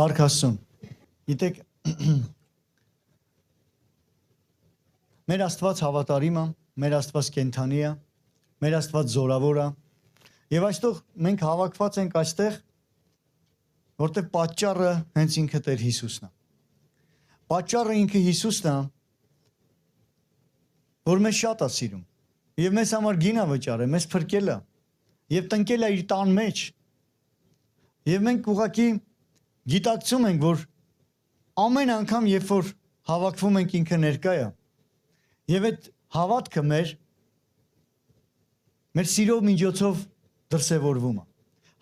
Փառք Աստծուն։ Գիտեք, մեր Աստված հավատարիմ է, մեր Աստված կենդանի է, մեր Աստված զորավոր է։ Եվ այստեղ մենք հավաքված ենք այստեղ, որտեղ պատճառը հենց ինքը Տեր Հիսուսն է։ Պատճառը ինքը Հիսուսն է, որ մեզ շատ է սիրում։ Եվ մեզ համար գին է վճարել, մեզ փրկել է եւ տնկել է իր տան մեջ։ Եվ մենք ուղղակի գիտակցում ենք, որ ամեն անգամ, երբ որ հավաքվում ենք, ինքը ներկա է։ Եվ այդ հավատքը մեր սիրով միջոցով դրսևորվում է։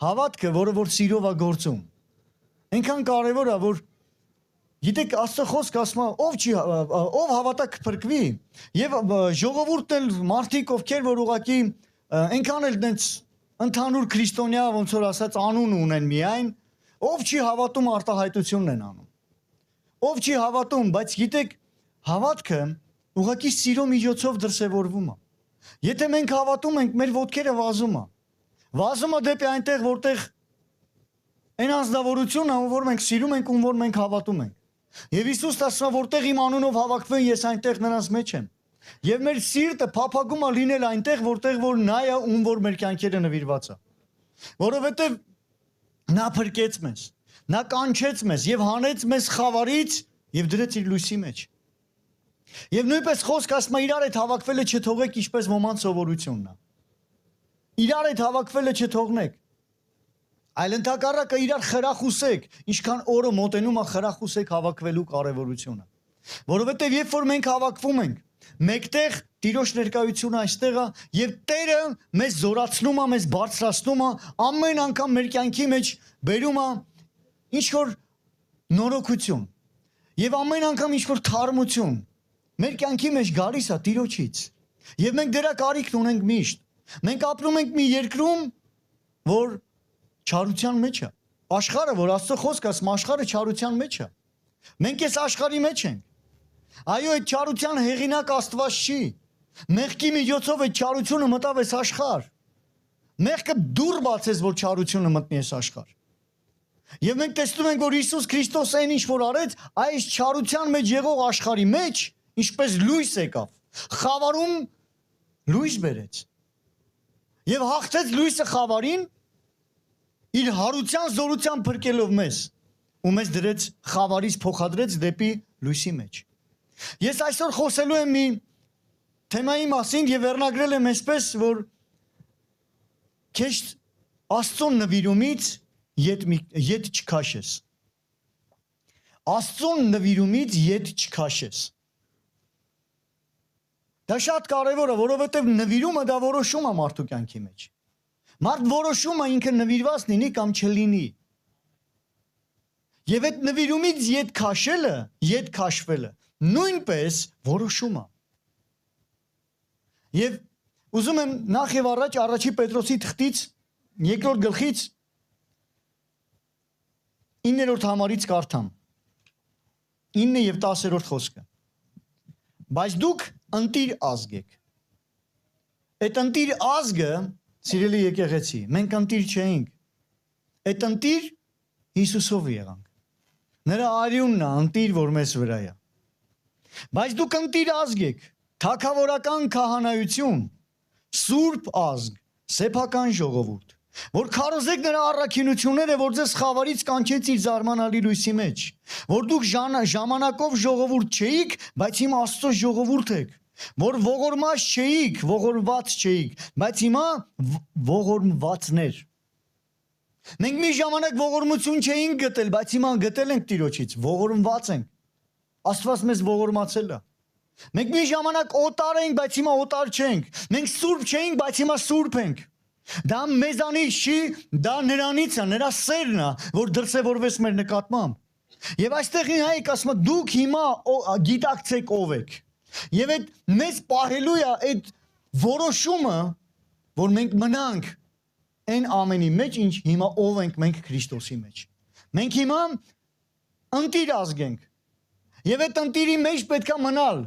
Հավատքը, որը որ սիրով է գործում։ Այնքան կարևոր է, որ գիտեք, Աստծո խոսքը ասում է, ով հավատա կփրկվի, եւ ժողովուրդն էլ մարդիկ, ովքեր որ ուղղակի այնքան էլ դենց ընդհանուր քրիստոնյա, ոնց որ ասած, անուն ունեն միայն, ով չի հավատում արտահայտությունն են անում։ Ով չի հավատում, բայց գիտեք, հավատքը ուղղակի սիրո միջոցով դրսևորվում է։ Եթե մենք հավատում ենք, մեր ոտքերը վազում է։ Վազում է դեպի այնտեղ, որտեղ այն անձնավորությունը, ում որ մենք սիրում ենք, ում որ մենք հավատում ենք։ Եվ Հիսուսն ասում է, որտեղ իմ անունով հավաքվեն, ես այնտեղ նրանց մեջ եմ։ Եվ մեր սիրտը փափագում է լինել այնտեղ, որտեղ որ նա է, ում որ մեր կյանքերը նվիրված է։ Որովհետև նա փրկեց մեզ, նա կանչեց մեզ եւ հանեց մեզ խավարից եւ դրեց իր լույսի մեջ։ Եվ նույնպես խոսք ասում է, իրար հետ հավաքվելը չթողեք, ինչպես ոմանց սովորությունն է։ Իրար հետ հավաքվելը չթողնեք։ Այլ ընդհակառակը իրար խրախուսեք, ինչքան օրը մոտենում է խրախուսեք հավաքվելու կարևորությունը։ Որովհետև երբ որ մենք հավաքվում ենք, մեկտեղ Տիրոջ ներկայությունը այստեղ է եւ Տերը մեզ զորացնում է, մեզ բարձրացնում է, ամեն անգամ մեր կյանքի մեջ բերում է ինչ որ նորոգություն։ Եվ ամեն անգամ ինչ որ թարմություն մեր կյանքի մեջ գալիս է Տիրոջից։ Եվ մենք դրա կարիքն ունենք միշտ։ Մենք ապրում ենք մի երկրում, որ չարության մեջ է։ Աշխարհը, որ Աստծո խոսքը ասում, աշխարհը չարության մեջ է։ Մենք այս աշխարհի մեջ ենք։ Այո, այդ չարության հեղինակ Աստված չի։ Մեղքի միջոցով այդ չարությունը մտավ այս աշխարհ։ Մեղքը դուր բացեց, որ չարությունը մտնի այս աշխարհ։ Եվ մենք տեսնում ենք, որ Հիսուս Քրիստոս այն ինչ որ արեց, այս չարության մեջ եղող աշխարհի մեջ, ինչպես լույս եկավ, խավարում լույս բերեց։ Եվ հաղթեց լույսը խավարին, իր հարության զորության փրկելով մեզ, ու մեզ դրեց խավարից փոխադրեց դեպի լույսի մեջ։ Ես այսօր խոսելու եմ մի թեմայի մասին եւ վերնագրել եմ այսպես, որ քեզ Աստծուն նվիրումից ետ չքաշես։ Աստծուն նվիրումից ետ չքաշես։ Դա շատ կարևոր է, որովհետև նվիրումը դա որոշում է մարդու կյանքի մեջ։ Մարդ որոշում է ինքը նվիրված լինի կամ չլինի։ Եվ այդ նվիրումից ետ քաշելը, ետ քաշվելը նույնպես որոշում է։ Եվ ուզում եմ նախ եւ առաջ առաջի Պետրոսի թղթից 2-րդ գլխից 9-րդ համարից կարդամ։ 9 եւ 10-րդ խոսքը։ Բայց դուք ընտիր ազգ եք։ Այդ ընտիր ազգը, սիրելի եկեղեցի, մենք ընտիր չէինք։ Այդ ընտիր Հիսուսով եղանք։ Նրա արյունն է ընտիր, որ մեզ վրա է։ Բայց դուք ընտիր ազգ եք, թագավորական քահանայություն, սուրբ ազգ, սեփական ժողովուրդ, որ քարոզեք նրա առաքինությունները, որ ձեզ խավարից կանչեց իր զարմանալի լույսի մեջ, որ դուք ժամանակով ժողովուրդ չէիք, բայց հիմա Աստծո ժողովուրդ եք, որ ողորմած չէիք, ողորմված չէիք, բայց հիմա ողորմվածներ։ Մենք մի ժամանակ ողորմություն չէինք գտել, բայց հիմա գտել ենք Տիրոջից, ողորմված ենք։ Աստված մեզ ողորմացել է։ Մենք մի ժամանակ օտար ենք, բայց հիմա օտար չենք։ Մենք սուրբ չէինք, բայց հիմա սուրբ ենք։ Դա մեզանից չի, դա նրանից է, նրա սերն է, որ դրսևորվեց մեր նկատմամբ։ Եվ այստեղ հայք ասում է, դուք հիմա գիտակցեք ով եք։ Եվ այդ մեզ պահելու է այդ որոշումը, որ մենք մնանք այն ամենի մեջ, ինչ հիմա ով ենք մենք Քրիստոսի մեջ։ Մենք հիմա ընտիր ազգ ենք։ Եվ այդ ընտիրի մեջ պետք է մնալ։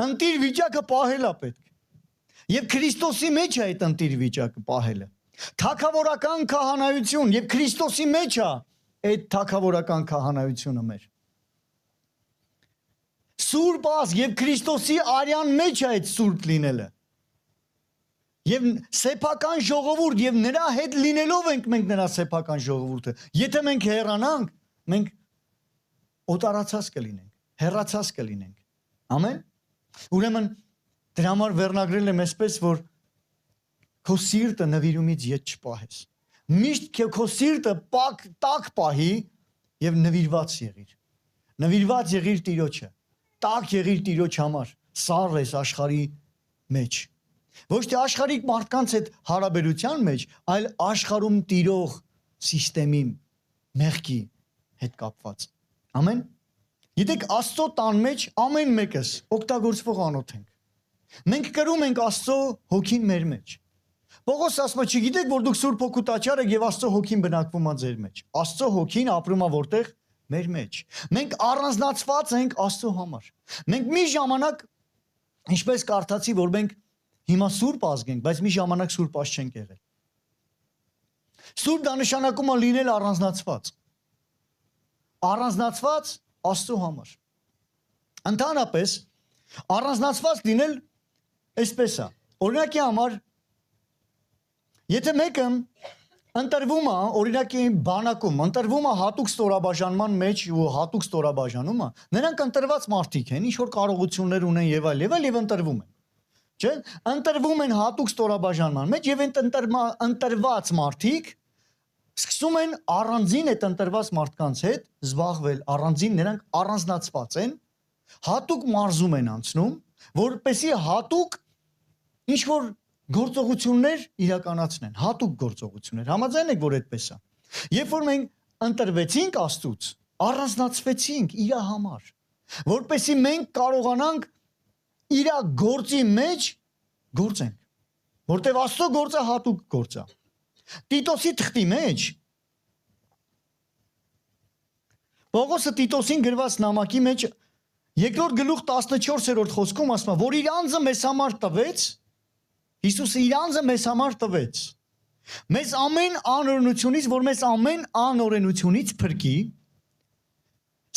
Ընտիր վիճակը պահել է պետք։ Եվ Քրիստոսի մեջ է այդ ընտիր վիճակը պահելը։ Թագավորական քահանայություն եւ Քրիստոսի մեջ է այդ թագավորական քահանայությունը մեր։ Սուրբ ազգ եւ Քրիստոսի արյան մեջ է այդ սուրբ լինելը։ Եվ սեփական ժողովուրդ եւ նրա հետ լինելով ենք մենք նրա սեփական ժողովուրդը։ Եթե մենք հեռանանք, մենք օտարացած կլինենք, հեռացած կլինենք։ Ամեն։ Ուրեմն դրա համար վերնագրել եմ այսպես, որ քո սիրտը նվիրումից ետ չպահես։ Միշտ քո սիրտը տաք պահի եւ նվիրված եղիր։ Նվիրված եղիր Տիրոջը։ Տաք եղիր Տիրոջ համար։ Սառ ես աշխարհի մեջ։ Ոչ թե աշխարհիկ մարդկանց հետ հարաբերության մեջ, այլ աշխարհում տիրող համակարգի մեղքի հետ կապված։ Ամեն։ Գիտեք, Աստծո տան մեջ ամեն մեկս օգտագործվող անոթ ենք։ Մենք կրում ենք Աստծո հոգին մեր մեջ։ Պողոս ասում է, չգիտեք, որ դուք Սուրբ Հոգու տաճար եք եւ Աստծո հոգին բնակվում է ձեր մեջ։ Աստծո հոգին ապրում է որտեղ մեր մեջ։ Մենք առանձնացված ենք Աստծո համար։ Մենք մի ժամանակ, ինչպես կարդացի, որ մենք հիմա Սուրբ ազգ ենք, բայց մի ժամանակ Սուրբ ազգ չենք եղել։ Սուրբ դա նշանակում է լինել առանձնացված։ Առանձնացված Աստծո համար։ Ընդհանրապես առանձնացված լինել այսպես է։ Օրինակի համար, եթե մեկը ընտրվում է, օրինակի բանակում, ընտրվում է հատուկ ստորաբաժանման մեջ ու հատուկ ստորաբաժանում է, նրանք ընտրված մարդիկ են, ինչ որ կարողություններ ունեն եւ այլ եւ ընտրվում են։ Չէ՞, ընտրվում են հատուկ ստորաբաժանման մեջ եւ այդ ընտրված մարդիկ սկսում են առանձին այդ ընտրված մարդկանց հետ զբաղվել, առանձին նրանք առանձնացված են, հատուկ մարզում են անցնում, որպեսզի հատուկ ինչ որ գործողություններ իրականացնեն, հատուկ գործողություններ։ Համաձայն եք, որ այդպես է։ Երբ որ մենք ընտրվեցինք Աստծուց, առանձնացվեցինք իր համար, որպեսզի մենք կարողանանք իր գործի մեջ գործենք, որտեղ Աստծո գործը հատուկ գործ է։ Տիտոսի թղթի մեջ Պողոսը Տիտոսին գրված նամակի մեջ երկրորդ գլուխ 14-րդ խոսքում ասում է, որ իր անձը մեզ համար տվեց, Հիսուսը իր անձը մեզ համար տվեց։ Մեզ ամեն անօրենությունից, որ մեզ ամեն անօրենությունից փրկի,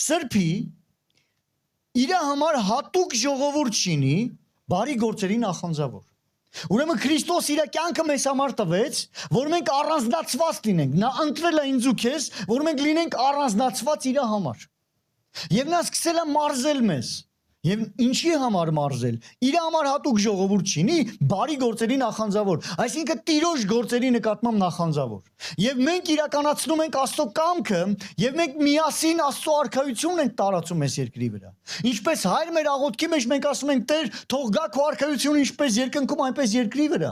սրբի, իր համար հատուկ ժողովուրդ շինի, բարի գործերի նախանձավոր։ Ուրեմն Քրիստոս իր կյանքը մեզ համար տվեց, որ մենք առանձնացված լինենք։ Նա ընտրել է ինձ ու քեզ, որ մենք լինենք առանձնացված իր համար։ Եվ նա սկսել է մարզել մեզ։ Եվ ինչի համար մարզել։ Իր համար հատուկ ժողովուրդ չինի, բարի գործերի նախանձավոր, այսինքն Տիրոջ գործերի նկատմամբ նախանձավոր։ Եվ մենք իրականացնում ենք Աստծո կամքը, եւ մենք միասին Աստծո արքայությունն ենք տարածում այս երկրի վրա։ Ինչպես Հայր մեր աղոթքի մեջ մենք ասում ենք. Տեր, թող գա քո արքայությունը ինչպես երկնքում, այնպես երկրի վրա։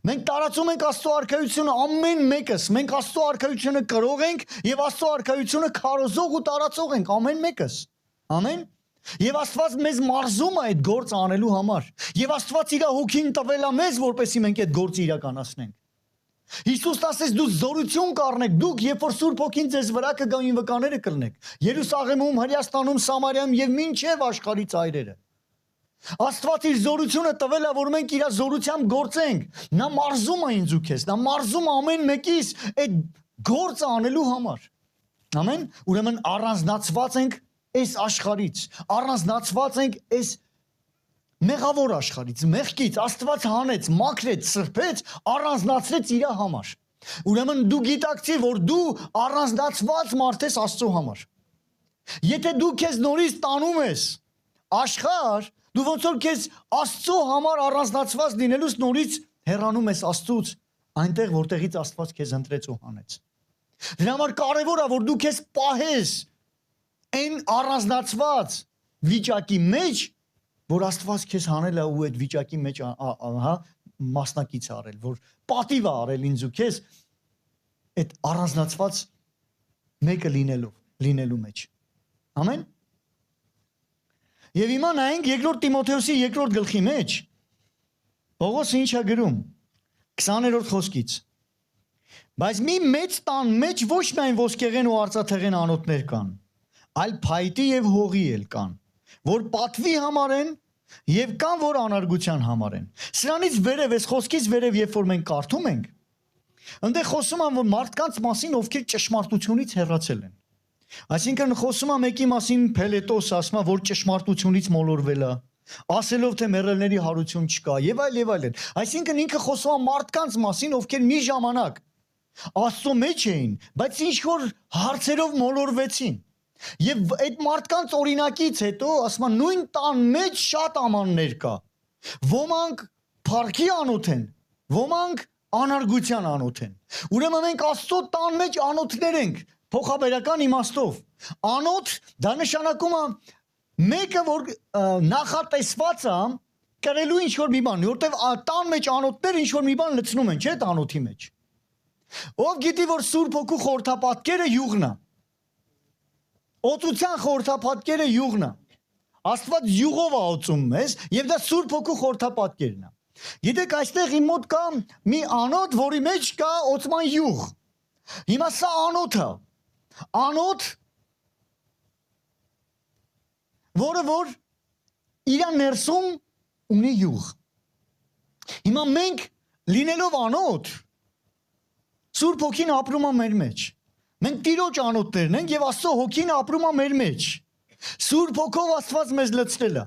Մենք տարածում ենք Աստծո արքայությունը ամեն մեկս, մենք Աստծո արքայությունը կրող ենք եւ Աստծո արքայությունը քարոզող ու տարածող ենք ամեն մեկս։ Ամեն։ Եվ Աստված մեզ մարզում է այդ գործը անելու համար։ Եվ Աստված իր հոգին տվել է մեզ, որպեսզի մենք այդ գործը իրականացնենք։ Հիսուսն ասեց, դու զորություն կառնեք, դուք երբ որ Սուրբ Հոգին ձեզ վրա կգա իմ վկաները կլնեք։ Երուսաղեմում, Հրեաստանում, Սամարիայում եւ մինչեւ աշխարհի ծայրերը։ Աստված իր զորությունը տվել է, որ մենք իր զորությամբ գործենք։ Նա մարզում է ինձ ու քեզ, նա մարզում է ամեն մեկիս այդ գործը անելու համար։ Ամեն։ Ուրեմն առանձնացված ենք այս աշխարից, առանձնացված ենք այս մեղավոր աշխարից, մեղքից, Աստված հանեց, մաքրեց, սրբեց, առանձնացրեց իր համար։ Ուրեմն դու գիտակցի, որ դու առանձնացված մարդ ես Աստծո համար։ Եթե դու քեզ նորից տանում ես աշխարհ, դու ոնց որ քեզ Աստծո համար առանձնացված լինելուց նորից հեռանում ես Աստծուց, այնտեղ որտեղից Աստված քեզ ընտրեց ու հանեց։ Դրա համար կարևոր է, որ դու քեզ պահես այն առանձնացված վիճակի մեջ, որ Աստված քեզ հանել է ու այդ վիճակի մեջ մասնակից արել, որ պատիվ է արել ինձ ու քեզ այդ առանձնացված մեկը լինելու մեջ։ Ամեն։ Եվ հիմա նայենք երկրորդ Տիմոթեոսի երկրորդ գլխի մեջ Պողոսը ինչ է գրում 20-րդ խոսքից։ Բայց մի մեծ տան մեջ ոչ միայն ոսկեղեն ու արծաթեղեն անոթներ կան, այլ փայտի եւ հողի էլ կան, որ պատվի համար են եւ կան, որ անարգության համար են։ Սրանից վերև, այս խոսքից վերև, երբ որ մենք կարդում ենք, Այնտեղ խոսում եմ, որ մարդկանց մասին, ովքեր ճշմարտությունից հեռացել են։ Այսինքն խոսում եմ մեկի մասին Փելետոս ասում, որ ճշմարտությունից մոլորվել է, ասելով թե մեռելների հարություն չկա, եւ այլն։ Այսինքն ինքը խոսում է մարդկանց մասին, ովքեր մի ժամանակ Աստծո մեջ էին, բայց ինչ որ հարցերով մոլորվեցին։ Եվ այդ մարդկանց օրինակից հետո ասում են նույն տան մեջ շատ ամաններ կա։ Ոմանք փառքի անոթ են, ոմանք անարգության անոթ են։ Ուրեմն մենք Աստծո տան մեջ անոթներ ենք, փոխաբերական իմաստով։ Անոթ դա նշանակում է մեկը որ նախատեսված է կրելու ինչ որ մի բան, որտեվ տան մեջ անոթներ ինչ որ մի բան լցնում են, չէ՞ տանոթի մեջ։ Ով գիտի որ Սուրբ Հոգու խորհրդապատկերը յուղն է։ Օծության խորհրդապատկերը յուղն է։ Աստված յուղով է օծում մեզ, եւ դա Սուրբ Հոգու խորհրդապատկերն է։ Գիտեք, այստեղ իմ մոտ կա մի անոթ, որի մեջ կա օծման յուղ։ Հիմա սա անոթ է։ Անոթ, որը որ իր ներսում ունի յուղ։ Հիմա մենք լինելով անոթ Սուրբ Հոգին ապրում է մեր մեջ։ Մենք Տիրոջ անոթներն ենք եւ Աստծո Հոգին ապրում է մեր մեջ։ Սուրբ Հոգով Աստված մեզ լցրել է։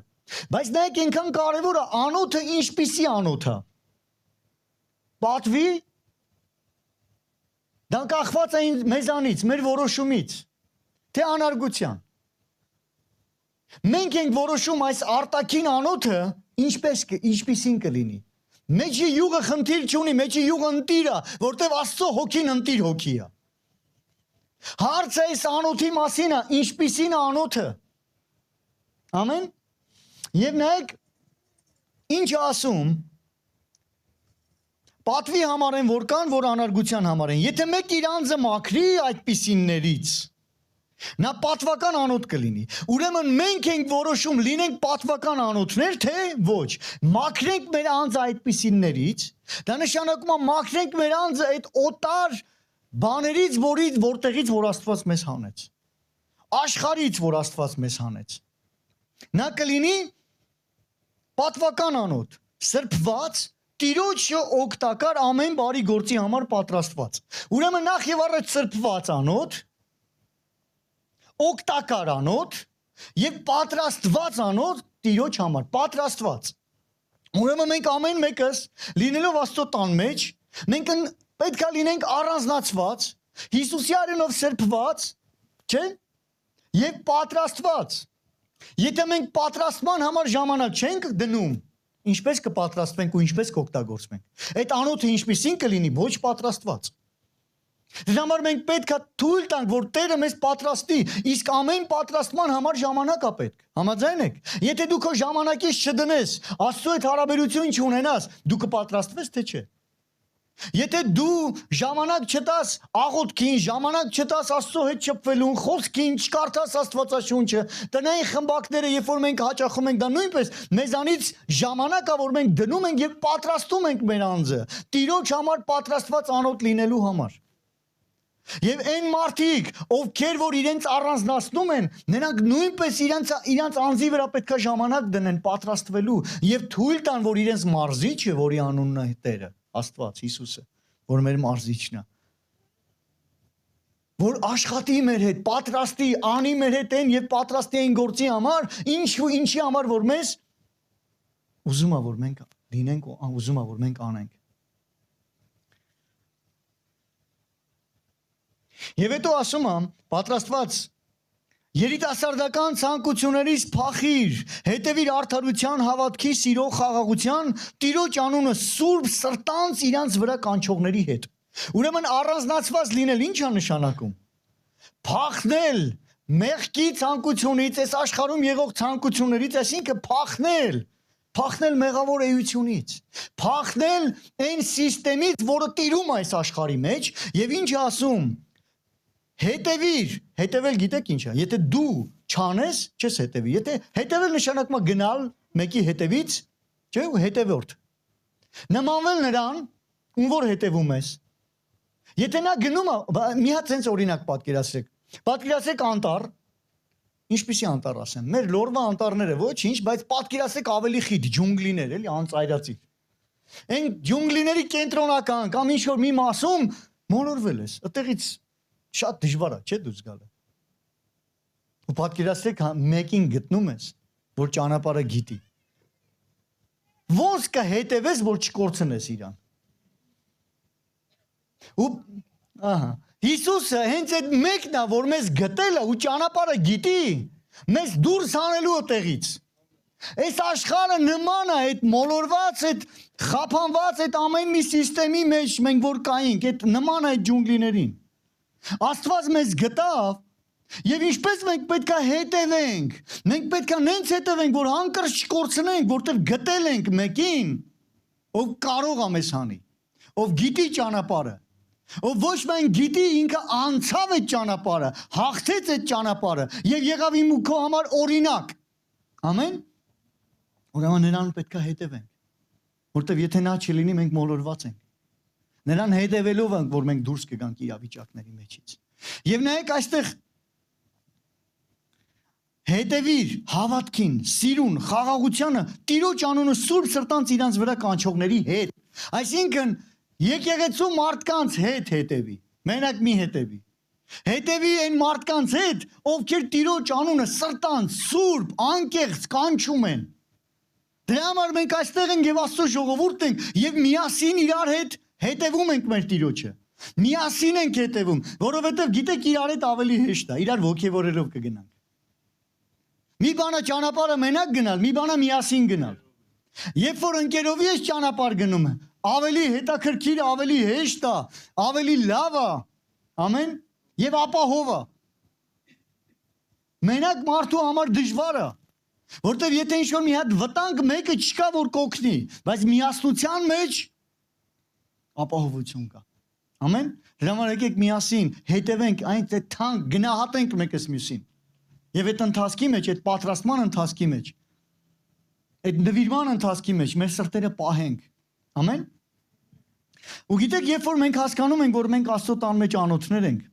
Բայց նայեք այնքան կարևոր է անոթը ինչպիսի անոթ է։ Պատվի դա կախված է մեզանից, մեր որոշումից, թե անարգության։ Մենք ենք որոշում այս արտաքին անոթը ինչպիսին կլինի։ Մեջի յուղը խնդիր չունի, մեջի յուղը ընտիր է, որտեվ Աստծո Հոգին ընտիր հոգի է։ Հարցը այս անոթի մասին է, ինչպիսին է անոթը։ Ամեն։ Եվ նայեք, ինչ ասում, պատվի համար են որ կան, որ անարգության համար են։ Եթե մեկ իր անձը մաքրի այդպիսիններից, նա պատվական անոթ կլինի։ Ուրեմն մենք ենք որոշում լինենք պատվական անոթներ, թե ոչ։ Մաքրենք մեր անձը այդպիսիններից, դա նշանակում է մաքրենք մեր անձը այդ օտար բաներից, որտեղից որ Աստված մեզ հանեց։ Աշխարհից որ Աստված մեզ հանեց։ Նա կլինի պատվական անոթ, սրբված, Տիրոջը օգտակար ամեն բարի գործի համար պատրաստված։ Ուրեմն նախ եւ առաջ սրբված անոթ, օգտակար անոթ եւ պատրաստված անոթ Տիրոջ համար, պատրաստված։ Ուրեմն մենք ամեն մեկս լինելով Աստծո տան մեջ, մենք պետք է լինենք առանձնացված, Հիսուսի արյունով սրբված, չէ՞, եւ պատրաստված։ Եթե մենք պատրաստման համար ժամանակ չենք դնում, ինչպես կպատրաստվենք ու ինչպես կօգտագործվենք։ Այդ անոթը ինչպիսին կլինի, ոչ պատրաստված։ Դրա համար մենք պետք է թույլ տանք, որ Տերը մեզ պատրաստի, իսկ ամեն պատրաստման համար ժամանակ է պետք։ Համաձայն եք։ Եթե դու քո ժամանակից չդնես, Աստծո հետ հարաբերություն չունենաս, դու կպատրաստվես թե չէ։ Եթե դու ժամանակ չտաս աղոթքին, ժամանակ չտաս Աստծո հետ շփվելուն, խոսքին, չկարդաս Աստվածաշունչը, տնային խմբակները, երբ որ մենք հաճախում ենք, դա նույնպես մեզանից ժամանակ է, որ մենք դնում ենք եւ պատրաստում ենք մեր անձը Տիրոջ համար պատրաստված անոթ լինելու համար։ Եվ այն մարդիկ, ովքեր որ իրենց առանձնացնում են, նրանք նույնպես իրենց անձի վրա պետք է ժամանակ դնեն պատրաստվելու եւ թույլ տան, որ իրենց մարզիչը, որի անունն է Տերը, Աստված, Հիսուսը, որ մեր մարզիչն է, որ աշխատի մեր հետ, պատրաստի, անի մեր հետ այն եւ պատրաստի այն գործի համար, ինչի համար որ մեզ ուզում է որ մենք լինենք ու ուզում է որ մենք անենք։ Եվ հետո ասում եմ, պատրաստված երիտասարդական ցանկություններից փախիր, հետևիր արդարության, հավատքի, սիրո, խաղաղության, Տիրոջ անունը սուրբ սրտանց իրանց վրա կանչողների հետ։ Ուրեմն առանձնացված լինել ի՞նչ է նշանակում։ Փախնել մեղքի ցանկությունից, այս աշխարհում եղող ցանկություններից, այսինքն փախնել մեղավոր էությունից, փախնել այն համակարգից, որը տիրում է այս աշխարհի մեջ, եւ ինչ է ասում։ Հետևել գիտեք ինչ է, եթե դու չանես, չես հետևի, եթե հետևել նշանակում է գնալ մեկի հետևից, չէ՞ ու հետևորդ։ Նմանվել նրան, ում որ հետևում ես։ Եթե նա գնում է, մի հատ sense օրինակ պատկերացրեք անտառ, ինչպիսի անտառ ասեմ, մեր լորվա անտառները ոչինչ, բայց պատկերացրեք ավելի խիտ ջունգլիներ, էլի անծայրածիր։ Այն ջունգլիների կենտրոնական կամ ինչ-որ մի մասում մոլորվել ես, այդտեղից շատ դժվար է, չէ՞ դուրս գալը։ Ու պատկերացրեք մեկին գտնում ես, որ ճանապարհը գիտի։ Ոնց կհետևես, որ չկորցնես իրան։ Ու ահա, Հիսուսը հենց այդ մեկն է, որ մեզ գտել է ու ճանապարհը գիտի, մեզ դուրս հանելու այդտեղից։ Այս աշխարհը նման է այդ մոլորված, այդ խափանված, այդ ամեն մի համակարգի մեջ մենք որ կայինք, այդ նման է այդ ջունգլիներին։ Աստված մեզ գտավ եւ ինչպես մենք պետք է հետևենք։ Մենք պետք է նենց հետևենք, որ հանկարծ չկորցնենք, որտեղ գտել ենք մեկին, ով կարող է մեզ հանի, ով գիտի ճանապարհը, ով ոչ միայն գիտի, ինքը անցավ այդ ճանապարհը, հաղթեց այդ ճանապարհը եւ եղավ իմ ու քո համար օրինակ։ Ամեն։ Ուրեմն նրան պետք է հետևենք, որտեվ եթե նա չլինի, մենք մոլորված ենք։ Նրան հետևելով ենք, որ մենք դուրս կգանք իրավիճակների մեջից։ Եվ նայեք այստեղ հետևիր հավատքին, սիրուն, խաղաղությանը, Տիրոջ անունը սուրբ սրտանց իրանց վրա կանչողների հետ։ Այսինքն եկեղեցու մարդկանց հետ հետևի, մենակ մի հետևի։ Հետևի այն մարդկանց հետ, ովքեր Տիրոջ անունը սրտանց, սուրբ, անկեղծ կանչում են։ Դրա համար մենք այստեղ ենք եւ Աստծո ժողովուրդ ենք եւ միասին իրար հետ հետևում ենք մեր Տիրոջը։ Միասին ենք հետևում, որովհետեւ գիտեք իրար հետ ավելի հեշտ է, իրար ոգևորելով կգնանք։ Մի բան է ճանապարհը մենակ գնալ, մի բան է միասին գնալ։ Երբ որ ընկերովի ես ճանապարհ գնում, ավելի հետաքրքիր, ավելի հեշտ է, ավելի լավ է։ Ամեն։ Եվ ապահով է։ Մենակ մարդու համար դժվար է։ Որտեվ եթե ինչ-որ մի հատ վտանգ մեկը չկա, որ կօգնի, բայց միասնության մեջ ապահովություն կա։ Ամեն։ Դրա համար եկեք միասին հետևենք այն թանկ գնահատենք մեկս մյուսին։ Եվ այդ ընթացքի մեջ, այդ պատրաստման ընթացքի մեջ, այդ նվիրման ընթացքի մեջ մեր սրտերը պահենք։ Ամեն։ Ու գիտեք, երբ որ մենք հասկանում ենք, որ մենք Աստծո տան մեջ անոթներ ենք,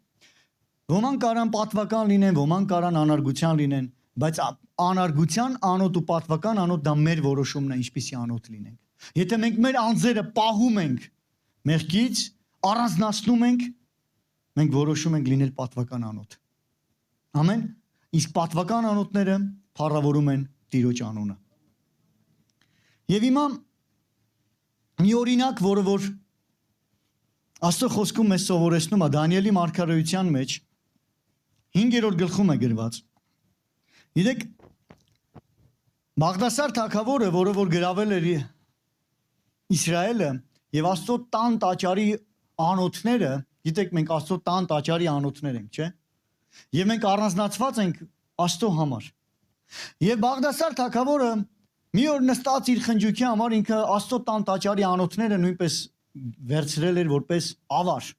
ոմանք կարան պատվական լինեն, ոմանք կարան անարգության լինեն, բայց անարգության անոթ ու պատվական անոթ դա մեր որոշումն է, ինչպիսի անոթ լինենք։ Եթե մենք մեր անձերը պահում ենք մեղքից, առանձնացնում ենք, մենք որոշում ենք լինել պատվական անոթ։ Ամեն։ Իսկ պատվական անոթները փառավորում են Տիրոջ անունը։ Եվ հիմա մի օրինակ, որը որ Աստծո խոսքում մեզ սովորեցնում է Դանիելի մարգարեության մեջ 5-րդ գլխում է գրված։ Գիտեք, Բաղդասար թագավորը, որը որ գրավել էր Իսրայելը եւ Աստծո տան տաճարի անոթները, գիտեք, մենք Աստծո տան տաճարի անոթներ ենք, չէ՞։ Եվ մենք առանձնացված ենք Աստծո համար։ Եվ Բաղդասար թագավորը մի օր նստած իր խնջույքի համար ինքը Աստծո տան տաճարի անոթները նույնպես վերցրել էր որպես ավար։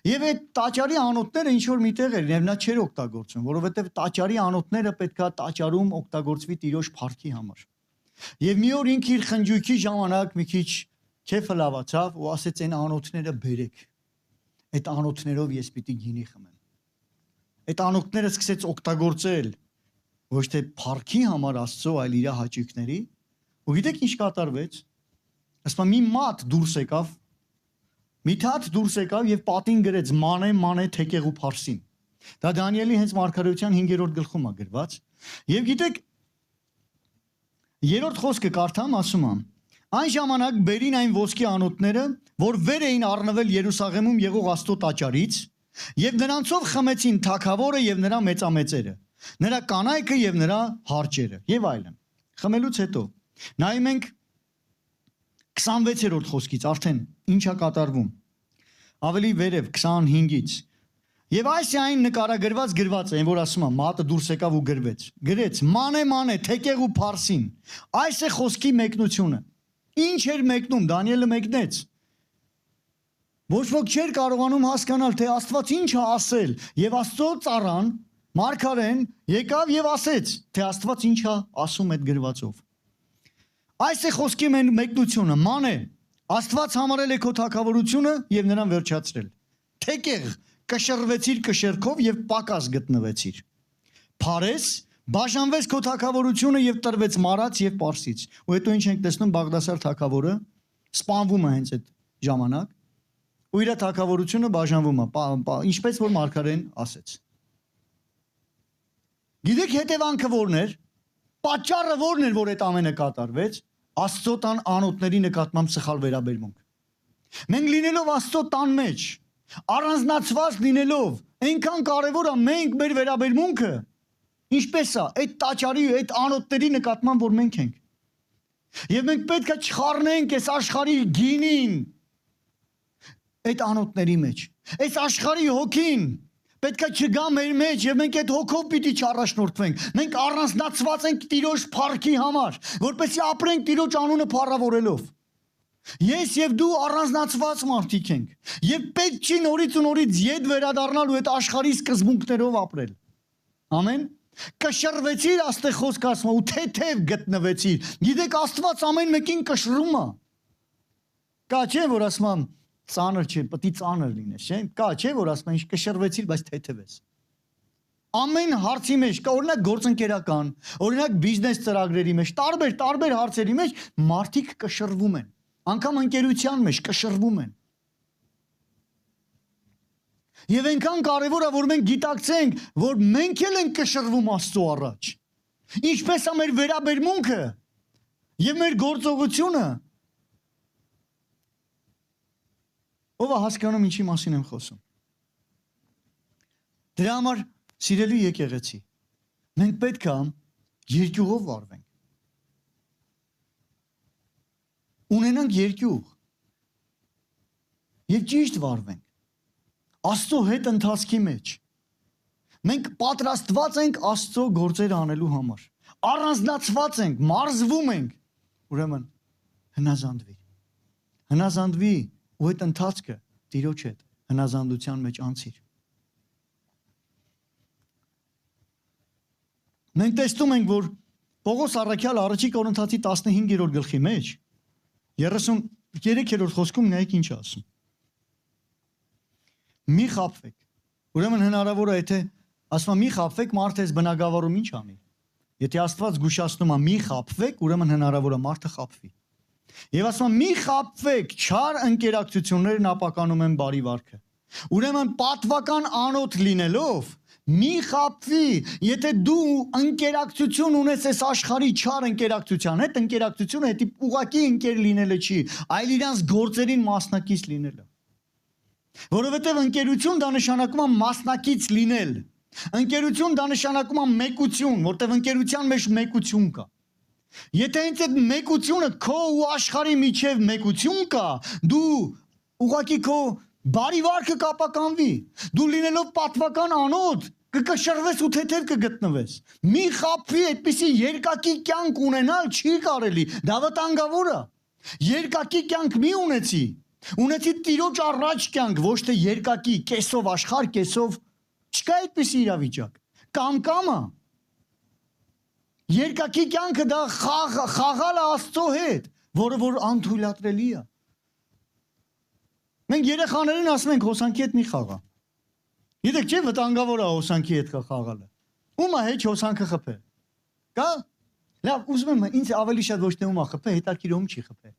Եվ այդ տաճարի անոթները ինչ որ միտեղ էր, եւ նա չէր օգտագործում, որովհետեւ տաճարի անոթները պետքա տաճարում օգտագործվի Տիրոջ փառքի համար։ Եվ մի օր ինքը իր խնջույքի ժամանակ մի քիչ քեֆը լավացավ ու ասեց այն անոթները բերեք։ Այդ անոթներով ես պիտի գինի խմեմ։ Այդ անոթները սկսեց օգտագործել ոչ թե փառքի համար Աստծո, այլ իր հաճույքների։ Ու գիտեք ինչ կատարվեց։ Ասում մի մատ դուրս եկավ, մի թաթ դուրս եկավ եւ պատին գրեց մանե մանե թեկեղու փարսին։ Դա Դանիելի հենց մարգարեության 5-րդ գլխում է գրված։ Եվ գիտեք, 3-րդ խոսքը կարդամ, ասում է. այն ժամանակ բերին այն ոսկի անոթները, որ վեր էին առնվել Երուսաղեմում եղող Աստծո տաճարից, եւ նրանցով խմեցին թագավորը եւ նրա մեծամեծերը, նրա կանայքը եւ նրա հարճերը եւ այլն։ Խմելուց հետո նայում ենք 26-րդ խոսքից արդեն ինչա կատարվում։ Ավելի վերև 25-ից։ Եվ այս այն նկարագրված գրված է, որ ասում է մատը դուրս եկավ ու գրվեց։ Գրեց մանե մանե թեկեղու փարսին։ Այս է խոսքի մեկնությունը։ Ինչ էր մեկնում, Դանիելը մեկնեց։ Ոչ ոք չէր կարողանում հասկանալ, թե Աստված ինչ է ասել, եւ Աստծո ծառան, մարգարեն եկավ եւ ասեց, թե Աստված ինչ է ասում այդ գրվածով։ Այս է խոսքի մեկնությունը, մանե, Աստված համարել է քո թագավորությունը եւ նրան վերջացրել։ Թեկեղ կշռվեցիր կշերքով եւ պակաս գտնվեցիր։ Փարես բաժանվեց քո թագավորությունը եւ տրվեց մարած եւ պարսից։ Ու հետո ինչ ենք տեսնում Բաղդասար թագավորը սպանվում է հենց այդ ժամանակ ու իր թագավորությունը բաժանվում է, ինչպես որ Մարգարեն ասեց։ Գիտեք հետևանքը որն էր, պատճառը որն էր, որ այդ ամենը կատարվեց, Աստծո տան անոթների նկատմամբ սխալ վերաբերմունք։ Մենք լինելով Աստծո տան մեջ, առանձնացված լինելով, այնքան կարևոր է մենք մեր վերաբերմունքը, ինչպես է, այդ տաճարի, այդ անոթների նկատմամբ, որ մենք ենք։ Եվ մենք պետք է չխառնենք այս աշխարհի գինին այդ անոթների մեջ։ Այս աշխարհի հոգին պետք է չգա մեր մեջ եւ մենք այդ հոգով պիտի չառաջնորդվենք։ Մենք առանձնացված ենք Տիրոջ փառքի համար, որպեսզի ապրենք Տիրոջ անունը փառավորելով։ Ես եւ դու առանձնացված մարդիկ ենք եւ պետք չի նորից ու նորից յետ վերադառնալ ու այդ աշխարհի սկզբունքներով ապրել։ Ամեն։ Կշռվեցիր աստե խոսք ասում ու թեթև գտնվեցիր։ Գիտեք Աստված ամեն մեկին կշռում է։ Կա չէ որ ասում ծանր չէ, պետք է ծանր լինես, չէ՞։ Կա չէ որ ասում ինչ կշռվեցիր, բայց թեթև ես։ Ամեն հարցի մեջ, կա օրինակ գործընկերական, օրինակ բիզնես ծրագրերի մեջ, տարբեր հարցերի մեջ մարդիկ կշռվում են։ Անկամ ընկերության մեջ կշռվում են։ Եվ այնքան կարևոր է որ մենք գիտակցենք, որ մենք էլ ենք կշռվում Աստծո առաջ։ Ինչպես է մեր վերաբերմունքը եւ մեր գործողությունը։ Ով է հասկանում ինչի մասին եմ խոսում։ Դրա համար սիրելի եկեղեցի, մենք պետք է երկյուղով վարվենք։ Ունենանք երկյուղ եւ ճիշտ վարվենք Աստծո հետ ընթացքի մեջ։ Մենք պատրաստված ենք Աստծո գործեր անելու համար։ Առանձնացված ենք, մարզվում ենք։ Ուրեմն հնազանդվի։ Հնազանդվի ու այդ ընթացքը Տիրոջ հետ հնազանդության մեջ անցիր։ Մենք տեսնում ենք, որ Պողոս առաքյալ առաջի Կորինթացի 15-րդ գլխի մեջ 33-րդ խոսքում նայեք ինչ ասում։ Մի խաբվեք։ Ուրեմն հնարավոր է, եթե ասում մի խաբվեք, մարդը այս բնագավառում ինչ անի։ Եթե Աստված զգուշացնում է մի խաբվեք, ուրեմն հնարավոր է մարդը խաբվի։ Եվ ասում մի խաբվեք, չար ընկերակցություններն ապականում են բարի վարքը։ Ուրեմն պատվական անոթ լինելով մի խաբվի, եթե դու ընկերակցություն ունես այս աշխարհի չար ընկերակցության հետ, ընկերակցությունը հետի ուղակի ընկեր լինելը չի, այլ իրանց գործերին մասնակից լինելը։ Որովհետև ընկերություն դա նշանակում է մասնակից լինել։ Ընկերություն դա նշանակում է մեկություն, որտեղ ընկերության մեջ մեկություն կա։ Եթե հենց այդ մեկությունը քո ու աշխարհի միջև մեկություն կա, դու ուղղակի քո բարի վարքը կապականվի։ Դու լինելով պատվական անոթ կկշռվես ու թեթև կգտնվես։ Մի խաբվի, այդպիսի երկակի կյանք ունենալ չի կարելի, դա վտանգավոր է։ Երկակի կյանք մի ունեցի։ Ունեցի Տիրոջ առաջ կյանք, ոչ թե երկակի, կեսով աշխարհ, կեսով չկա այդպիսի իրավիճակ։ Կամը։ Երկակի կյանքը դա խաղալ է Աստծո հետ, որը որ անթույլատրելի է։ Մենք երեխաներին ասում ենք հոսանքի հետ մի խաղա։ Գիտեք չէ վտանգավոր է հոսանքի հետ խաղալը։ Ում է հեչ հոսանքը խփե։ Կա։ Լավ, ուզում եմ ինձ ավելի շատ ոչ թե ում է խփե, հետաքրքրում չի խփե։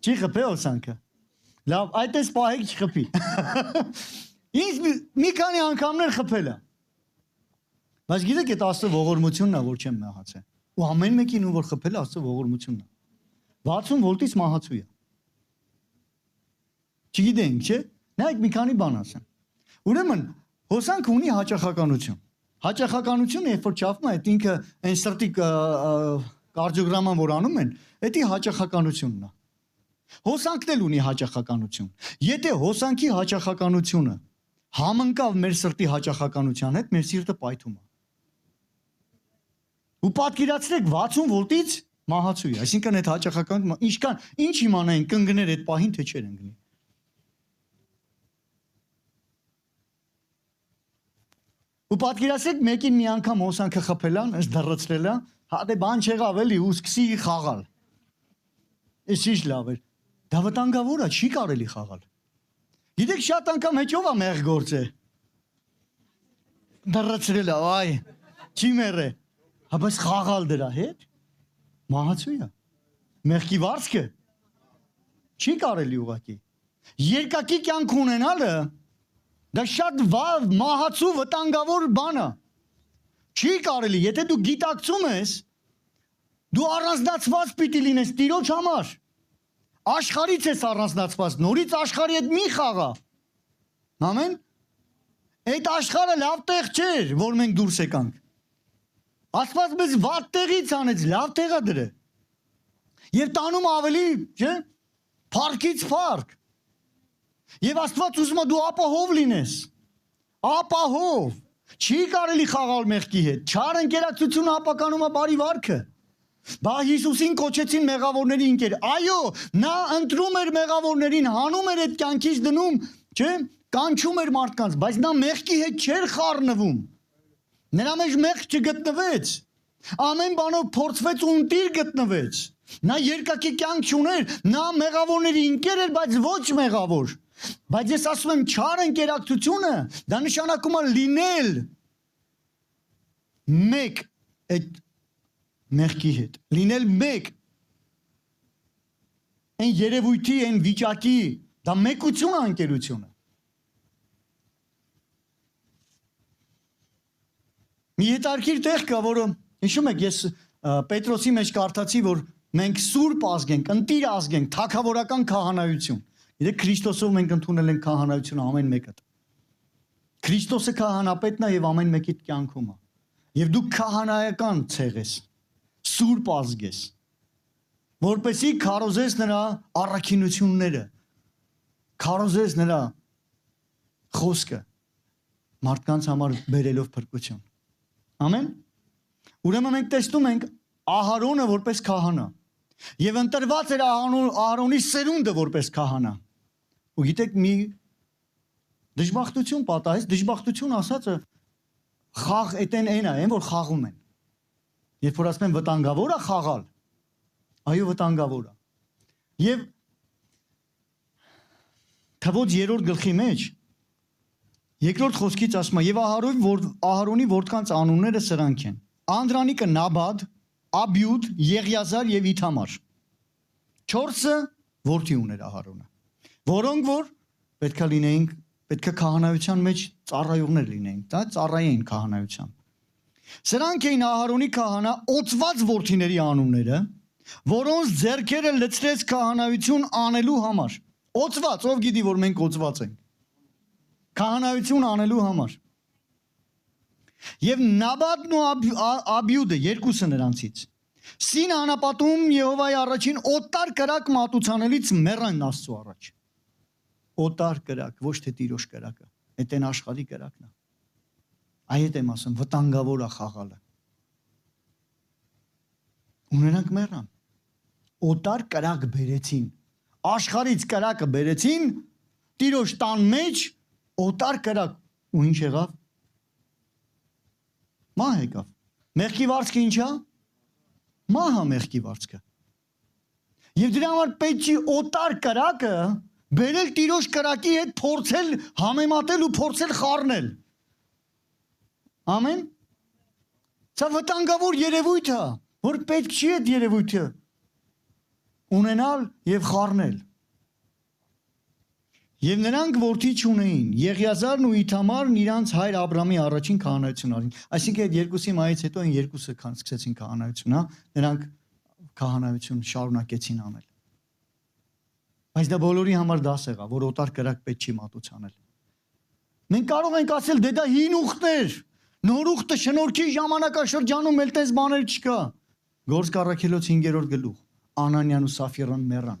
Չի խփե հոսանքը։ Լավ, այդպես պահեք չխփի։ Ինձ մի քանի անգամներ խփել է։ Բայց գիտեք այդ Աստծո ողորմությունն է, որ չեմ մահացել։ Ու ամեն մեկին ում որ խփել է Աստծո ողորմությունն է։ 60 վոլտից մահացու է։ Չգիտենք, չէ՞։ Նայեք մի քանի բան ասեմ։ Ուրեմն հոսանքը ունի հաճախականություն։ Հաճախականությունը երբ որ չափում է, այդ ինքը այն սրտի կարդիոգրաման որ անում են, դա հաճախականությունն է։ Հոսանքն էլ ունի հաճախականություն։ Եթե հոսանքի հաճախականությունը համընկավ մեր սրտի հաճախականության հետ, մեր սիրտը պայթում է։ Ու պատկերացրեք 60 վոլտից մահացու է, այսինքն այդ հաճախականությունը ինչ իմանային կընկներ այդ պահին թե չէր ընկնի։ Ու պատկերացրեք մեկին մի անգամ հոսանքը խփելան, ըստ դրացրելա, հա դե բան չեղավ էլի ու սկսի խաղալ։ Էս ինչ լավ էր։ Դա վտանգավոր է, չի կարելի խաղալ։ Գիտեք շատ անգամ հեչով է մեղ գործը։ Դրացրելա, այ, չի մեռե։ Հա բայց խաղալ դրա հետ մահացու է։ Մեղքի վարձքը Չի կարելի ուղղակի։ Երկակի կյանք ունենալը դա շատ մահացու վտանգավոր բան է։ Չի կարելի, եթե դու գիտակցում ես, դու առանձնացված պիտի լինես Տիրոջ համար։ Աշխարհից ես առանձնացված, նորից աշխարհի հետ մի խաղա։ Ամեն։ Այդ աշխարհը լավ տեղ չէր, որ մենք դուրս եկանք։ Աստված մեզ վատ տեղից անեց, լավ տեղա դրե։ Եվ տանում ավելի, չէ՞, փառքից փառք։ Եվ Աստված ուզում է դու ապահով լինես։ Ապահով։ Չի կարելի խաղալ մեղքի հետ։ Չար ընկերակցությունը ապականում է բարի վարքը։ Բա Հիսուսին կոչեցին մեղավորների ընկեր։ Այո, նա ընտրում էր մեղավորներին, հանում էր այդ կյանքից դնում, չէ՞, կանչում էր մարդկանց, բայց նա մեղքի հետ չէր խառնվում։ Նրա մեջ մեղք չգտնվեց։ Ամեն բանով փորձվեց ու ընտիր գտնվեց։ Նա երկակի կյանք չուներ, նա մեղավորների ընկեր էր, բայց ոչ մեղավոր։ Բայց ես ասում եմ, չար ընկերակցությունը դա նշանակում է լինել մեկ այդ մեղքի հետ, լինել մեկ այն երևույթի, այն վիճակի, դա մեկություն է ընկերությունը։ Մի հետարքիր տեղ կա, որը հիշում եք, ես Պետրոսի մեջ կարդացի, որ մենք սուրբ ազգ ենք, ընտիր ազգ ենք, թագավորական քահանայություն։ Եթե Քրիստոսով մենք ընդունել ենք քահանայությունը ամեն մեկը։ Քրիստոսը քահանապետն է եւ ամեն մեկի կյանքում է։ Եվ դու քահանայական ցեղ ես, սուրբ ազգ ես, որպեսզի քարոզես նրա առաքինությունները, քարոզես նրա խոսքը մարդկանց համար բերելով փրկություն։ Ամեն։ Ուրեմն մենք տեսնում ենք Ահարոնը որպես քահանա եւ ընտրված էր Ահարոնի սերունդը որպես քահանա։ Ու գիտեք մի դժբախտություն պատահեց, դժբախտություն ասածը խաղ էտեն այն է, որ խաղում են։ Երբ որ ասում են վտանգավոր է խաղալ, այո վտանգավոր է։ Եվ թվոց 3-րդ գլխի մեջ երկրորդ խոսքից ասում է, եւ Ահարոնի որդկանց անունները սրանք են. Անդրանիկը Նաբադ, Աբյուդ, Եղիազար եւ Իթամար։ 4-ը որդի ուներ Ահարոնը, որոնք որ պետքա քահանայության մեջ ծառայողներ լինեին, դա ծառայեին քահանայության։ Սրանք էին Ահարոնի քահանա օծված որդիների անունները, որոնց ձեռքերը լցրեց քահանայություն անելու համար։ Օծված, ով գիտի, որ մենք օծված ենք։ Քահանայություն անելու համար։ Եվ Նաբադն ու Աբյուդը երկուսը նրանցից Սին անապատում Եհովայի առաջին օտար կրակ մատուցանելից մեռան Աստծո առաջ։ Օտար կրակ, ոչ թե Տիրոջ կրակը, այդ են աշխարհի կրակն է։ Այդ եմ ասում, վտանգավոր է խաղալը։ Ու նրանք մեռան։ Օտար կրակ բերեցին։ Աշխարհից կրակը բերեցին, Տիրոջ տան մեջ օտար կրակ, ու ինչ եղավ։ Մահ եկավ։ Մեղքի վարձքը ի՞նչ է։ Մահը մեղքի վարձքը։ Եվ դրա համար պետք չի օտար կրակը բերել Տիրոջ կրակի հետ փորձել համեմատել ու փորձել խառնել։ Ամեն։ Սա վտանգավոր երևույթ է, որ պետք չի այդ երևույթը ունենալ եւ խառնել։ Եվ նրանք որդի չունեին, Եղիազարն ու Իթամարն իրանց հայր Աբրամի առաջին քահանայությունն արին։ Այսինքն այդ երկուսի մայից հետո այն երկուսը սկսեցին քահանայություն, հա, նրանք քահանայություն շարունակեցին անել։ Բայց դա բոլորի համար դաս եղավ, որ օտար կրակ պետք չի մատուցանել։ Մենք կարող ենք ասել, դե դա հին ուխտեր, նոր ուխտը շնորհքի ժամանակաշրջանում էլ տես բաներ չկա։ Գործք առաքելոց 5-րդ գլուխ, Անանյան ու Սաֆիրան մեռան։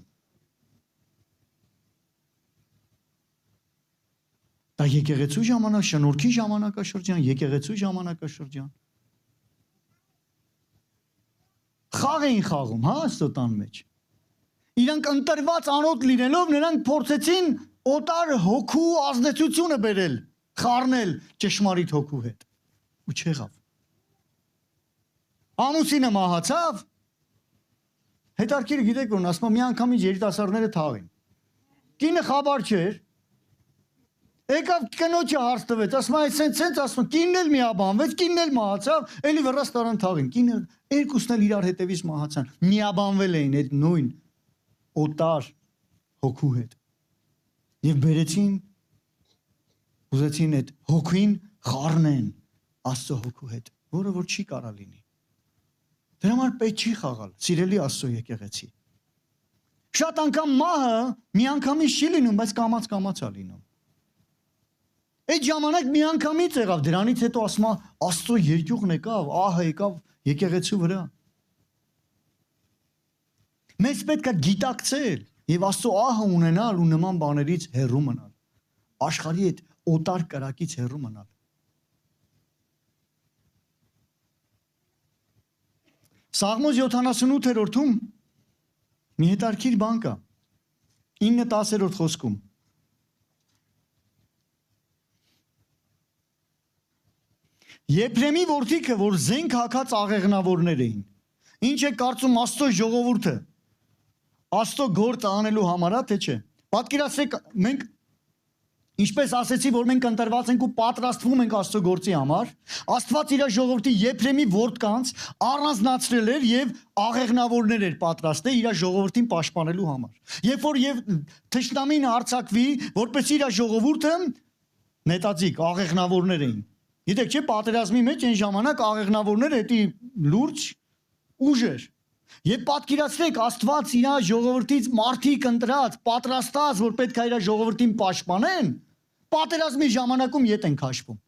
Դա եկեղեցու ժամանակ, շնորհքի ժամանակաշրջան, եկեղեցու ժամանակաշրջան։ Խաղ էին խաղում, հա, Աստոտան մեջ։ Իրանք ընտրված անոտ լինելով, նրանք փորձեցին օտար հոգու ազդեցությունը բերել, խառնել ճշմարիտ հոգու հետ։ Ու չեղավ։ Ամուսինը մահացավ։ Հետարքիրը գիտեք որ ասում մի անգամից երիտասարդները թաղին։ Կինը խաբար չէր։ Եկավ կնոջը հարց տվեց, ասում է սենց ասում կինն էլ միաբանվեց, կինն էլ մահացավ, էլի վրաս տարան թաղին։ Կինը երկուսն էլ իրար հետևից մահացան։ Միաբանվել էին այդ նույն օտար հոգու հետ։ Եվ բերեցին, ուզեցին այդ հոգին խառնեն Աստծո հոգու հետ, որը որ չի կարա լինի։ Դրա համար պետք չի խաղալ, սիրելի Աստծո եկեղեցի։ Շատ անգամ մահը միանգամից չի լինում, բայց կամաց-կամաց է լինում։ Այդ ժամանակ միանգամից եղավ, դրանից հետո ասում է Աստծո երկյուղն եկավ, ահը եկավ եկեղեցու վրա։ Մեզ պետք է գիտակցել եւ Աստծո ահը ունենալ ու նման բաներից հեռու մնալ։ Աշխարհի այդ օտար կրակից հեռու մնալ։ Սաղմոս 78-րդում մի հետարքիր բան կա 9-10-րդ խոսքում Եփրեմի որդիքը, որ զենք հագած աղեղնավորներ էին, ինչ է կարծում Աստծո ժողովուրդը Աստծո գործը անելու համար է, թե չէ։ Պատկերացրեք, մենք ինչպես ասեցի, որ մենք ընտրված ենք ու պատրաստվում ենք Աստծո գործի համար, Աստված իր ժողովրդի Եփրեմի որդկանց առանձնացրել էր եւ աղեղնավորներ էր պատրաստել իր ժողովրդին պաշտպանելու համար։ Երբ որ եւ թշնամին հարձակվի, որպես իր ժողովուրդը նետածիկ աղեղնավորներ էին։ Գիտեք չէ, պատերազմի մեջ այն ժամանակ աղեղնավորները դա լուրջ ուժ էր։ Եվ պատկերացրեք, Աստված իր ժողովրդից մարդիկ ընտրած, պատրաստած, որ պետք է իր ժողովրդին պաշտպանեն, պատերազմի ժամանակում ետ են քաշվում։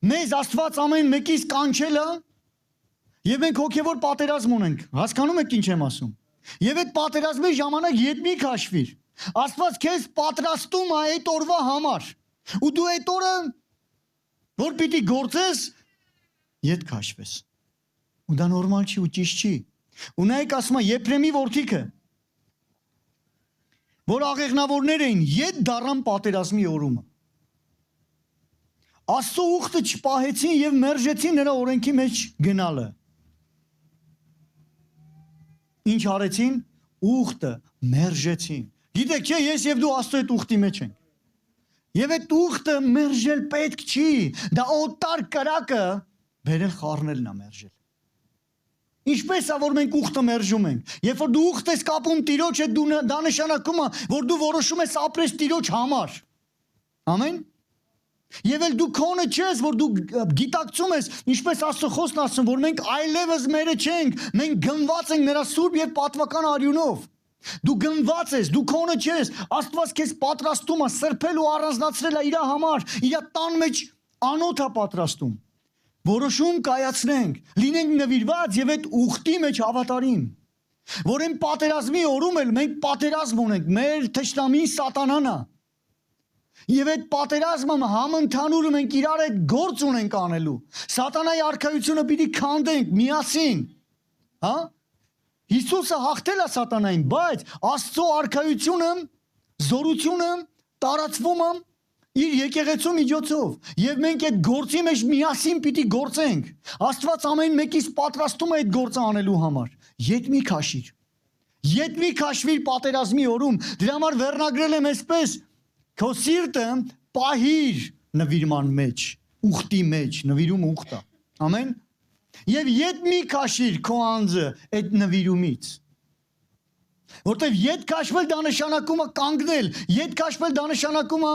Մեզ Աստված ամեն մեկից կանչել է, եւ մենք հոգեվոր պատերազմ ունենք։ Հասկանում եք ինչ եմ ասում։ Եվ այդ պատերազմի ժամանակ ետ մի քաշվիր։ Աստված քեզ պատրաստում է այդ օրվա համար։ Ու դու այդ օրը, որ պիտի գործես, ետ քաշվես։ Ու դա նորմալ չի ու ճիշտ չի։ Ու նայեք ասում է Եփրեմի որդիքը, որ աղեղնավորներ էին, ետ դառան պատերազմի օրումը։ Աստծո ուխտը չպահեցին եւ մերժեցին նրա օրենքի մեջ գնալը։ Ինչ արեցին? Ուխտը մերժեցին։ Գիտեք չէ, ես եւ դու Աստծո այդ ուխտի մեջ ենք։ Եվ այդ ուխտը մերժել պետք չի։ Դա օտար կրակը բերել խառնելն է մերժել։ Ինչպես է, որ մենք ուխտը մերժում ենք։ Երբ որ դու ուխտ ես կապում Տիրոջ հետ, դա նշանակում է, որ դու որոշում ես ապրես Տիրոջ համար։ Ամեն։ Եվ էլ դու քոնը չես, որ դու գիտակցում ես, ինչպես Աստծո խոսքն ասում, որ մենք այլևս մերը չենք, մենք գնված ենք նրա սուրբ եւ պատվական արյունով։ Դու գնված ես, դու քոնը չես, Աստված քեզ պատրաստում է, սրբել ու առանձնացրել է իր համար, իր տան մեջ անոթ է պատրաստում։ Որոշում կայացնենք, լինենք նվիրված եւ այդ ուխտի մեջ հավատարիմ։ Որ այն պատերազմի օրում էլ մենք պատերազմ ունենք, մեր թշնամին սատանան է։ Եվ այդ պատերազմը համընդհանուր մենք իրար հետ գործ ունենք անելու։ Սատանայի արքայությունը պիտի քանդենք միասին։ Հա? Հիսուսը հաղթել է սատանային, բայց Աստծո արքայությունը, զորությունը տարածվում է իր եկեղեցու միջոցով, եւ մենք այդ գործի մեջ միասին պիտի գործենք։ Աստված ամեն մեկից պատրաստում է այդ գործը անելու համար։ Ետ մի քաշիր։ Ետ մի քաշվիր պատերազմի օրում։ Դրա համար վերնագրել եմ այսպես. քո սիրտը պահիր նվիրման մեջ, ուխտի մեջ, նվիրումը ուխտա։ Ամեն։ Եվ ետ մի քաշիր քո անձը այդ նվիրումից։ Որտեւ ետ քաշվել դա նշանակում է կանգնել, ետ քաշվել դա նշանակում է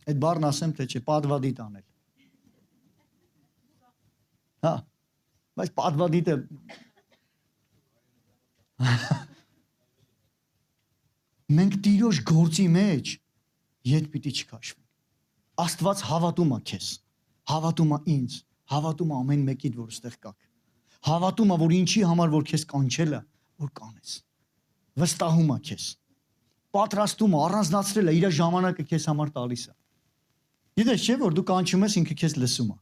այդ բառն ասեմ թե չէ, պատվադիտ անել։ Հա, բայց պատվադիտը մենք Տիրոջ գործի մեջ ետ պիտի չքաշվենք։ Աստված հավատում է քեզ, հավատում է ինձ, հավատում է ամեն մեկիդ, որ ստեղ կաք։ Հավատում է, որ ինչի համար որ քեզ կանչել է, որ կանես։ Վստահում է քեզ։ Պատրաստում է, առանձնացրել է, իր ժամանակը քեզ համար տալիս է։ Գիտես չէ, որ դու կանչում ես, ինքը քեզ լսում է։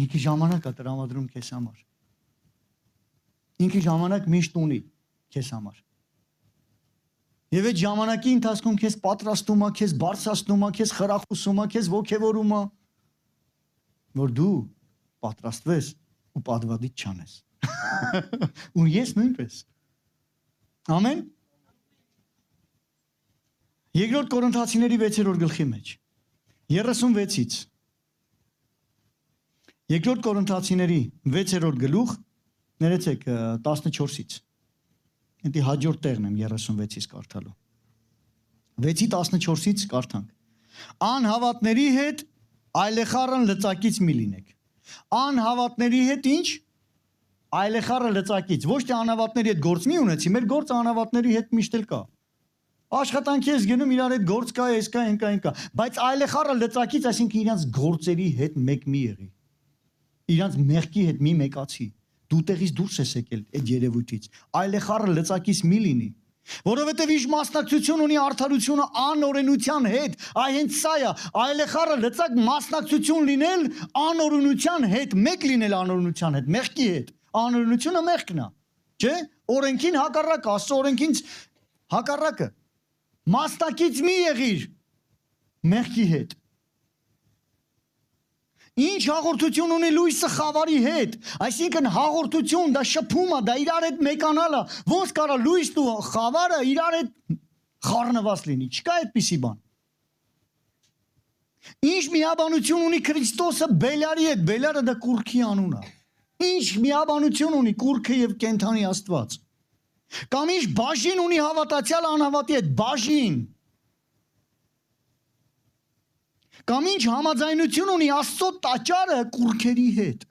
Ինքը ժամանակ է տրամադրում քեզ համար։ Ինքը ժամանակ միշտ ունի քեզ համար։ Եվ այդ ժամանակի ընթացքում քեզ պատրաստում է, քեզ բարձրացնում է, քեզ խրախուսում է, քեզ ոգևորում է, որ դու պատրաստվես ու պատվադիտ չանես։ Ու ես նույնպես։ Ամեն։ Երկրորդ Կորինթացիների 6-րդ գլխի մեջ 36-ից Երկրորդ Կորինթացիների 6-րդ գլուխ Ներեցեք 14-ից։ Դա հաջորդ տեղն եմ 36-ից կարդալու։ 6-ի 14-ից կարդանք։ Անհավատների հետ այլեխառն լծակից մի լինեք։ Անհավատների հետ ինչ։ Այլեխառը լծակից, ոչ թե անհավատների հետ գործ մի ունեցի, մեր գործը անհավատների հետ միշտ էլ կա։ Աշխատանքի ես գնում իրար հետ գործ կա, ես կա, այն կա, բայց այլեխառը լծակից, այսինքն իրանց գործերի հետ մեկ մի եղի։ Իրանց մեղքի հետ մի մեկացի։ Դու տեղից դուրս ես եկել այդ երևույթից։ Այլեխառը լծակից մի լինի, որովհետև իր մասնակցություն ունի արդարությունը անօրենության հետ, այ հենց սա է, այլեխառը լծակ մասնակցություն լինել անօրենության հետ, մեկ լինել անօրենության հետ, մեղքի հետ։ Անօրենությունը մեղքն է, չէ՞։ Օրենքին հակառակ, Աստծո օրենքին հակառակը։ Մասնակից մի եղիր մեղքի հետ։ Ինչ հաղորդություն ունի լույսը խավարի հետ, այսինքն հաղորդություն, դա շփում է, դա իրար հետ մեկանալ է, ոնց կարա լույսն ու խավարը իրար հետ խառնված լինի, չկա այդպիսի բան։ Ինչ միաբանություն ունի Քրիստոսը Բելարի հետ, Բելարը դա կուռքի անուն է։ Ինչ միաբանություն ունի կուռքը եւ կենթանի Աստված։ Կամ ինչ բաժին ունի հավատացյալ անհավատի հետ, բաժին։ Կամ ինչ համաձայնություն ունի Աստծո տաճարը կուռքերի հետ։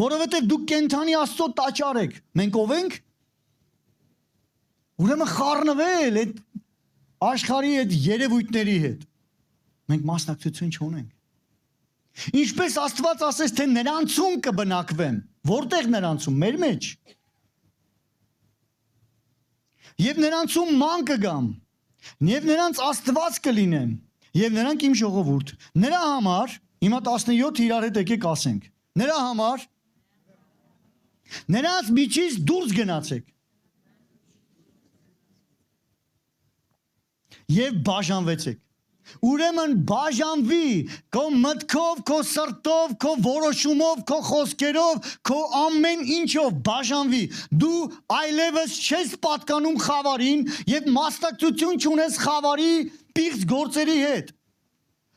Որովհետև դուք կենթանի Աստծո տաճար եք, մենք ով ենք։ Ուրեմն խառնվել այդ աշխարհի այդ երևույթների հետ։ Մենք մասնակցություն չունենք։ Ինչպես Աստված ասեց, թե նրանցում կբնակվեմ, որտեղ նրանցում, մեր մեջ։ Եվ նրանցում ման կգամ, եւ նրանց Աստված կլինեմ, եւ նրանք իմ ժողովուրդ։ Նրա համար, հիմա 17 իրար հետ եկեք ասենք։ Նրա համար նրանց միջից դուրս գնացեք։ Եվ բաժանվեցեք։ Ուրեմն բաժանվի քո մտքով, քո սրտով, քո որոշումով, քո խոսքերով, քո ամեն ինչով բաժանվի։ Դու այլևս չես պատկանում խավարին եւ մասնակցություն չունես խավարի պիղծ գործերի հետ։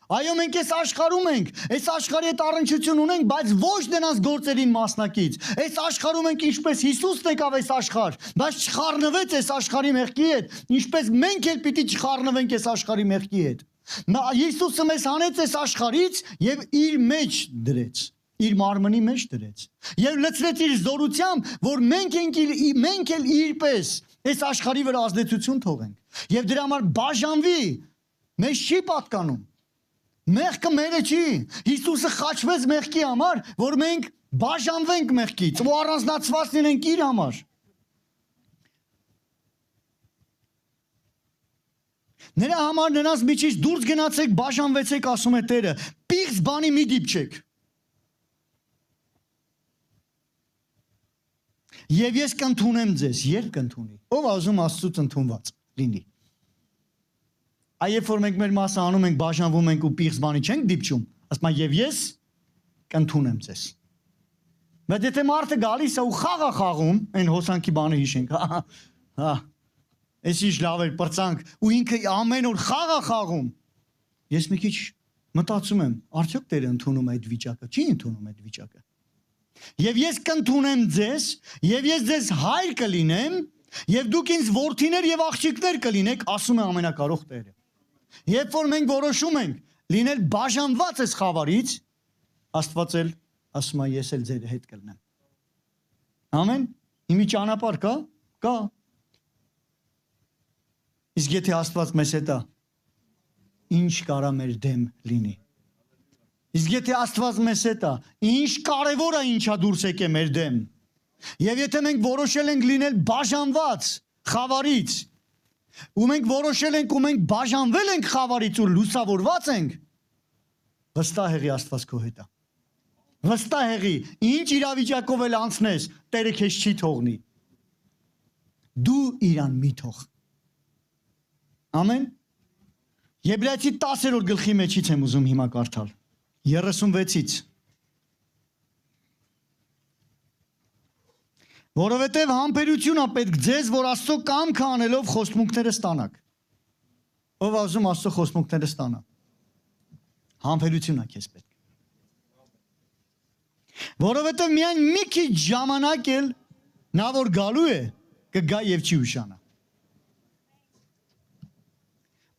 Այո, մենք այս աշխարհում ենք, այս աշխարհի հետ առնչություն ունենք, բայց ոչ նրանց գործերին մասնակից։ Այս աշխարհում ենք ինչպես Հիսուսն եկավ այս աշխարհ, բայց չխառնվեց այս աշխարհի մեղքի հետ, ինչպես մենք էլ պիտի չխառնվենք այս աշխարհի մեղքի հետ։ Նա Հիսուսը մեզ հանեց այս աշխարհից եւ իր մեջ դրեց, իր մարմնի մեջ դրեց։ Եվ լցրեց իր զորությամբ, որ մենք էլ իրպես այս աշխարհի վրա ազդեցություն թողենք։ Եվ դրա համար բաժանվի, մեզ չի պատկանում։ Մեղքը մերը չի։ Հիսուսը խաչվեց մեղքի համար, որ մենք բաժանվենք մեղքից ու առանձնացված լինենք իր համար։ Նրա համար նրանց միջից դուրս գնացեք, բաժանվեցեք, ասում է Տերը, պիղծ բանի մի դիպչեք։ Եվ ես կընդունեմ ձեզ, երբ կընդունի։ Ով ասում Աստծուց ընդունված լինի։ Այ երբ որ մենք մեր մասը անում ենք, բաժանվում ենք ու պիղծ բանի չենք դիպչում, ասում եմ եւ ես կընդունեմ ձեզ։ Բայց եթե մարդը գալիս է ու խաղ է խաղում, այն հոսանքի բանը հիշենք, հա։ Ես ինչ լավ էր պրծանք ու ինքը ամեն օր խաղ է խաղում։ Ես մի քիչ մտածում եմ, արդյոք Տերը ընդունում է այդ վիճակը, չի ընդունում այդ վիճակը։ Եվ ես կընդունեմ ձեզ, եւ ես ձեզ հայր կլինեմ, եւ դուք ինձ որդիներ եւ աղջիկներ կլինեք, ասում է ամենակարող Տերը։ Երբ որ մենք որոշում ենք լինել բաժանված այս խավարից, Աստված էլ ասում է ես էլ ձեր հետ կլինեմ։ Ամեն։ Իմի ճանապարհ կա։ Կա։ Իսկ եթե Աստված մեզ հետ է, ինչ կարա մեր դեմ լինի։ Իսկ եթե Աստված մեզ հետ է, ինչ կարևոր է ինչա դուրս եկե մեր դեմ։ Եվ եթե մենք որոշել ենք լինել բաժանված խավարից, ու մենք որոշել ենք ու մենք բաժանվել ենք խավարից ու լուսավորված ենք, վստահ եղի Աստված քո հետ է։ Վստահ եղի, ինչ իրավիճակով էլ անցնես, Տերը քեզ չի թողնի։ Դու իրան մի թող։ Ամեն։ Եբրայեցի 10-րդ գլխի մեջից եմ ուզում հիմա կարդալ։ 36-ից։ Որովհետև համբերություն է պետք ձեզ, որ Աստծո կամքը անելով խոստմունքները ստանաք։ Ով ասում Աստծո խոստմունքները ստանա։ Համբերություն է քեզ պետք։ Որովհետև միայն մի քիչ ժամանակ էլ նա որ գալու է կգա եւ չի ուշանա։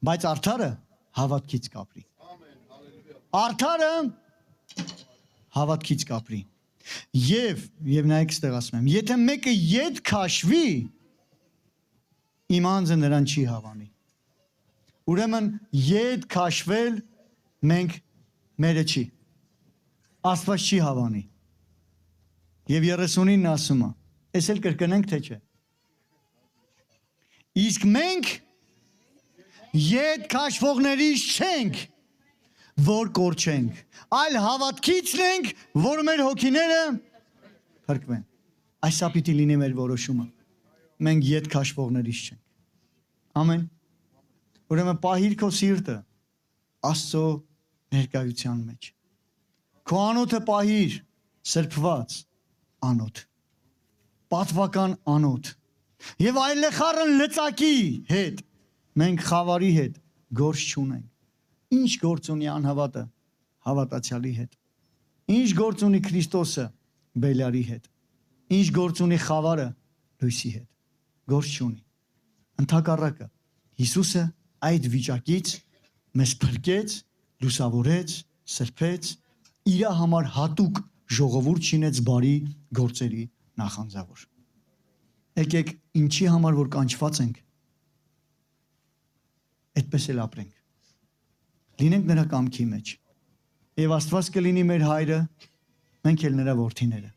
Բայց արդարը հավատքից կապրի։ Արդարը հավատքից կապրի։ Եվ նայեք ստեղ ասում եմ, եթե մեկը ետ քաշվի, իմ անձը նրան չի հավանի։ Ուրեմն ետ քաշվել մենք մերը չի։ Աստված չի հավանի։ Եվ 39-ն ասում է, ես էլ կրկնենք թե չէ։ Իսկ մենք ետ քաշվողներից չենք, որ կորչենք, այլ հավատքիցն ենք, որ մեր հոգիները փրկվեն։ Այս պիտի լինի մեր որոշումը։ Մենք ետ քաշվողներից չենք։ Ամեն։ Ուրեմն պահիր քո սիրտը Աստծո ներկայության մեջ։ Քո անոթը պահիր սրբված անոթ, պատվական անոթ։ Եվ այլեխառն լծակի հետ մենք խավարի հետ գործ չունենք։ Ինչ գործ ունի անհավատը հավատացյալի հետ։ Ինչ գործ ունի Քրիստոսը բելյարի հետ։ Ինչ գործ ունի խավարը լույսի հետ։ Գործ չունի։ Ընդհակառակը Հիսուսը այդ վիճակից մեզ փրկեց, լուսավորեց, սրբեց, իր համար հատուկ ժողովուրդ շինեց բարի գործերի նախանձավոր։ Եկեք ինչի համար որ կանչված ենք, այդպես էլ ապրենք։ Լինենք նրա կամքի մեջ։ Եվ Աստված կլինի մեր հայրը, մենք էլ նրա որդիները։